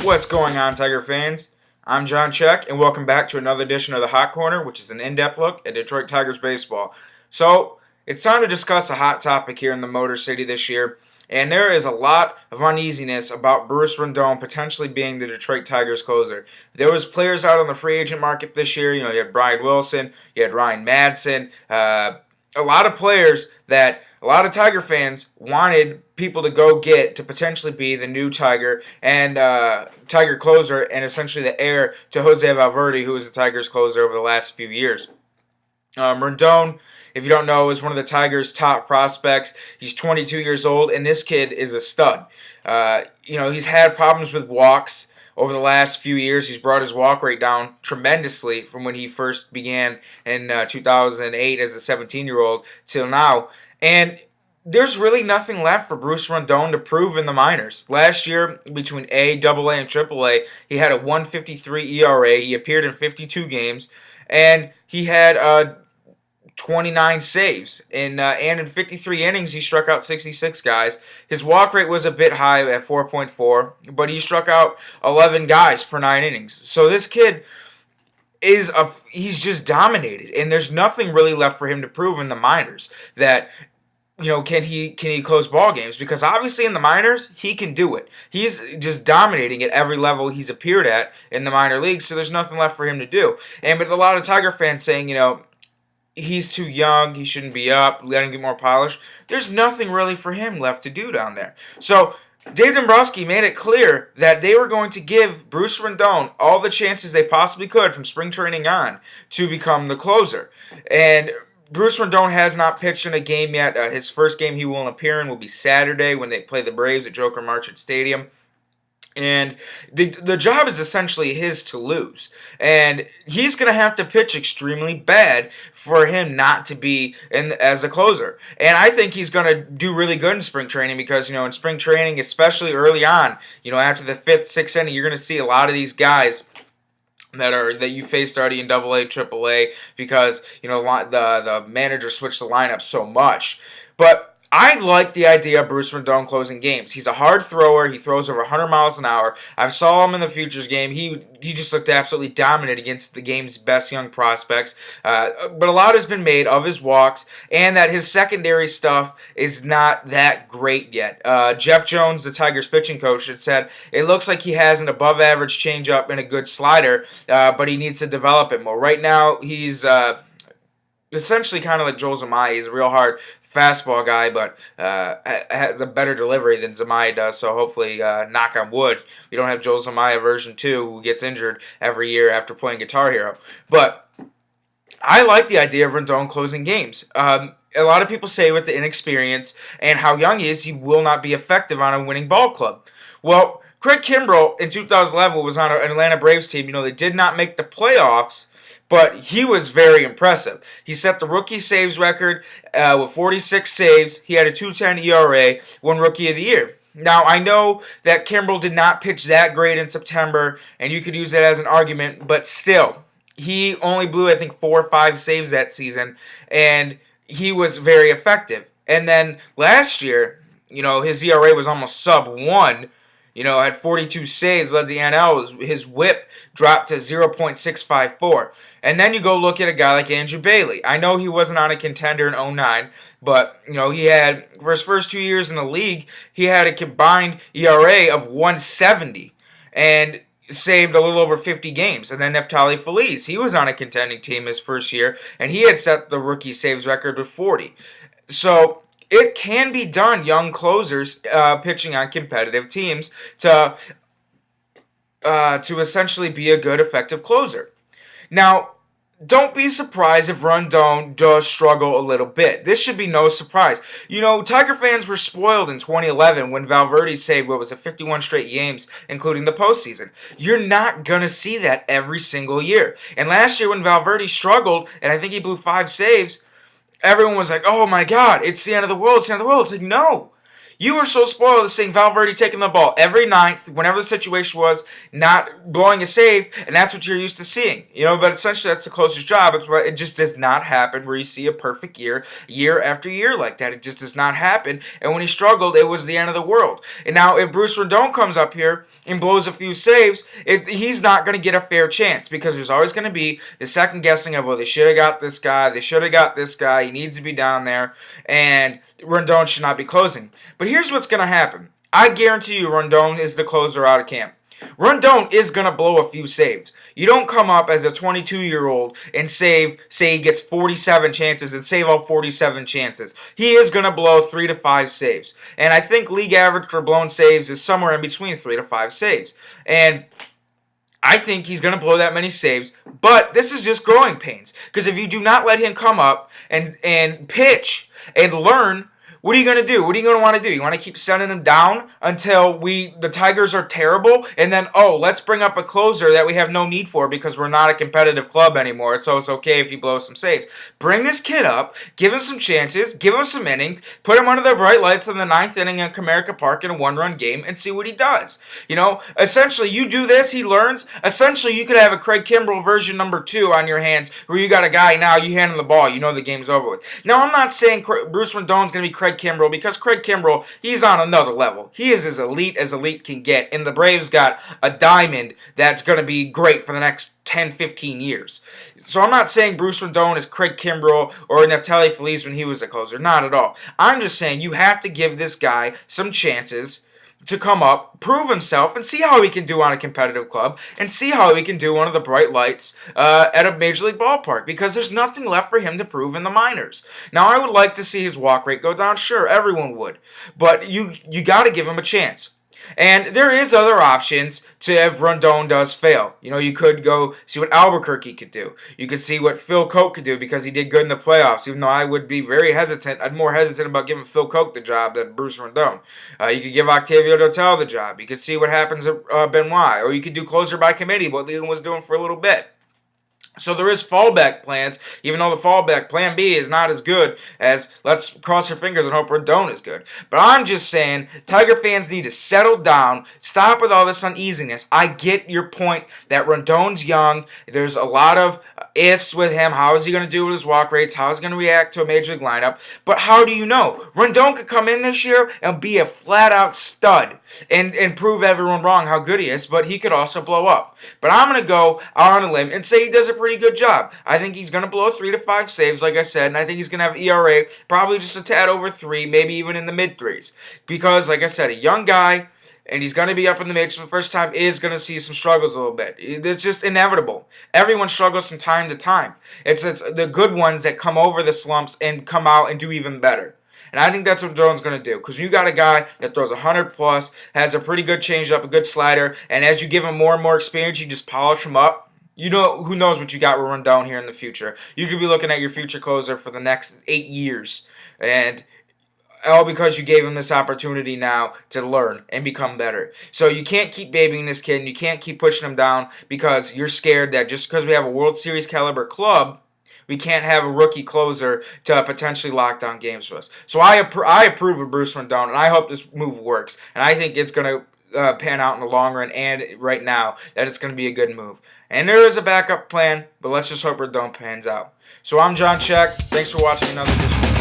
What's going on, Tiger fans? I'm John Check, and welcome back to another edition of the Hot Corner, which is an in-depth look at Detroit Tigers baseball. So, it's time to discuss a hot topic here in the Motor City this year, and there is a lot of uneasiness about Bruce Rondon potentially being the Detroit Tigers closer. There was players out on the free agent market this year. You had Brian Wilson, you had Ryan Madsen, a lot of players that a lot of Tiger fans wanted people to go get to potentially be the new Tiger and Tiger closer and essentially the heir to Jose Valverde, who was the Tigers closer over the last few years. Rondon, if you don't know, is one of the Tigers' top prospects. He's 22 years old, and this kid is a stud. He's had problems with walks over the last few years. He's brought his walk rate down tremendously from when he first began in 2008 as a 17-year-old till now. And there's really nothing left for Bruce Rondon to prove in the minors. Last year, between A, AA, and AAA, he had a 1.53 ERA. He appeared in 52 games, and he had 29 saves. And in 53 innings, he struck out 66 guys. His walk rate was a bit high at 4.4, but he struck out 11 guys per 9 innings. So this kid he's just dominated, and there's nothing really left for him to prove in the minors that can he close ball games, because obviously in the minors he can do it. He's just dominating at every level he's appeared at in the minor leagues, so there's nothing left for him to do. And with a lot of Tiger fans saying he's too young, he shouldn't be up, let him get more polished, there's nothing really for him left to do down there. So Dave Dombrowski made it clear that they were going to give Bruce Rondon all the chances they possibly could from spring training on to become the closer. And Bruce Rondon has not pitched in a game yet. His first game he will appear in will be Saturday when they play the Braves at Joker Marchant Stadium. And the job is essentially his to lose. And he's going to have to pitch extremely bad for him not to be as a closer. And I think he's going to do really good in spring training because, in spring training, especially early on, after the 5th, 6th inning, you're going to see a lot of these guys that you faced already in AA, AAA because, the manager switched the lineup so much. But I like the idea of Bruce Rondon closing games. He's a hard thrower. He throws over 100 miles an hour. I saw him in the Futures game. He just looked absolutely dominant against the game's best young prospects. But a lot has been made of his walks and that his secondary stuff is not that great yet. Jeff Jones, the Tigers pitching coach, had said it looks like he has an above-average changeup and a good slider, but he needs to develop it more. Right now, he's essentially kind of like Joel Zumaya. He's a real hard fastball guy, but has a better delivery than Zumaya does, so hopefully, knock on wood, we don't have Joel Zumaya version 2 who gets injured every year after playing Guitar Hero. But I like the idea of Rondon closing games. A lot of people say with the inexperience and how young he is, he will not be effective on a winning ball club. Well, Craig Kimbrell in 2011 was on an Atlanta Braves team. They did not make the playoffs, but he was very impressive. He set the rookie saves record with 46 saves. He had a 2.10 ERA, won Rookie of the Year. Now, I know that Kimbrell did not pitch that great in September, and you could use that as an argument, but still, he only blew, I think, 4 or 5 saves that season, and he was very effective. And then last year, his ERA was almost sub-1. Had 42 saves, led the NL. His whip dropped to 0.654. And then you go look at a guy like Andrew Bailey. I know he wasn't on a contender in 2009, but, he had, for his first 2 years in the league, he had a combined ERA of 170 and saved a little over 50 games. And then Neftali Feliz, he was on a contending team his first year, and he had set the rookie saves record with 40. So it can be done, young closers pitching on competitive teams, to essentially be a good, effective closer. Now, don't be surprised if Rondon does struggle a little bit. This should be no surprise. Tiger fans were spoiled in 2011 when Valverde saved, 51 straight games, including the postseason. You're not going to see that every single year. And last year when Valverde struggled, and I think he blew 5 saves, everyone was like, oh my God, it's the end of the world, it's the end of the world. It's like, no. You were so spoiled to seeing Valverde taking the ball every ninth, whenever the situation was, not blowing a save, and that's what you're used to seeing. But essentially that's the closest job. It just does not happen where you see a perfect year after year like that. It just does not happen. And when he struggled, it was the end of the world. And now if Bruce Rondon comes up here and blows a few saves, he's not going to get a fair chance because there's always going to be the second guessing of, well, they should have got this guy, they should have got this guy, he needs to be down there, and Rondon should not be closing. But here's what's going to happen. I guarantee you Rondon is the closer out of camp. Rondon is going to blow a few saves. You don't come up as a 22-year-old and say he gets 47 chances and save all 47 chances. He is going to blow 3 to 5 saves. And I think league average for blown saves is somewhere in between 3 to 5 saves. And I think he's going to blow that many saves, but this is just growing pains. Because if you do not let him come up and pitch and learn, what are you going to do? What are you going to want to do? You want to keep sending him down until the Tigers are terrible, and then, let's bring up a closer that we have no need for because we're not a competitive club anymore, so it's okay if he blows some saves. Bring this kid up, give him some chances, give him some innings, put him under the bright lights in the 9th inning at Comerica Park in a one-run game, and see what he does. Essentially, you do this, he learns. Essentially, you could have a Craig Kimbrell version number 2 on your hands where you got a guy now, you hand him the ball, you know the game's over with. Now, I'm not saying Bruce Rondon's going to be Craig Kimbrell because Craig Kimbrell, he's on another level. He is as elite can get, and the Braves got a diamond that's going to be great for the next 10, 15 years. So I'm not saying Bruce Rondon is Craig Kimbrell or Neftali Feliz when he was a closer. Not at all. I'm just saying you have to give this guy some chances to come up, prove himself, and see how he can do on a competitive club, and see how he can do under the bright lights at a major league ballpark, because there's nothing left for him to prove in the minors. Now, I would like to see his walk rate go down. Sure, everyone would. But you got to give him a chance. And there is other options to if Rondon does fail. You could go see what Albuquerque could do. You could see what Phil Coke could do because he did good in the playoffs, even though I would be very hesitant. I'm more hesitant about giving Phil Coke the job than Bruce Rondon. You could give Octavio Dotel the job. You could see what happens at Benoit. Or you could do closer by committee, what Leland was doing for a little bit. So there is fallback plans, even though the fallback plan B is not as good as let's cross our fingers and hope Rondon is good. But I'm just saying, Tiger fans need to settle down, stop with all this uneasiness. I get your point that Rondon's young. There's a lot of ifs with him. How is he going to do with his walk rates? How is he going to react to a major league lineup? But how do you know? Rondon could come in this year and be a flat-out stud and prove everyone wrong how good he is, but he could also blow up. But I'm going to go out on a limb and say he does a pretty good job. I think he's going to blow 3 to 5 saves, like I said, and I think he's going to have ERA probably just a tad over 3, maybe even in the mid-3s. Because, like I said, a young guy, and he's going to be up in the majors for the first time, is going to see some struggles a little bit. It's just inevitable. Everyone struggles from time to time. It's the good ones that come over the slumps and come out and do even better. And I think that's what Rondon's going to do. Because you got a guy that throws 100+, has a pretty good changeup, a good slider, and as you give him more and more experience, you just polish him up. Who knows what you got with Rondon here in the future. You could be looking at your future closer for the next 8 years. And all because you gave him this opportunity now to learn and become better. So you can't keep babying this kid, and you can't keep pushing him down because you're scared that just because we have a World Series caliber club, we can't have a rookie closer to potentially lock down games for us. So I approve of Bruce Rondon, and I hope this move works. And I think it's going to pan out in the long run, and right now that it's going to be a good move. And there is a backup plan, but let's just hope Rondon pans out. So I'm John Check. Thanks for watching another edition.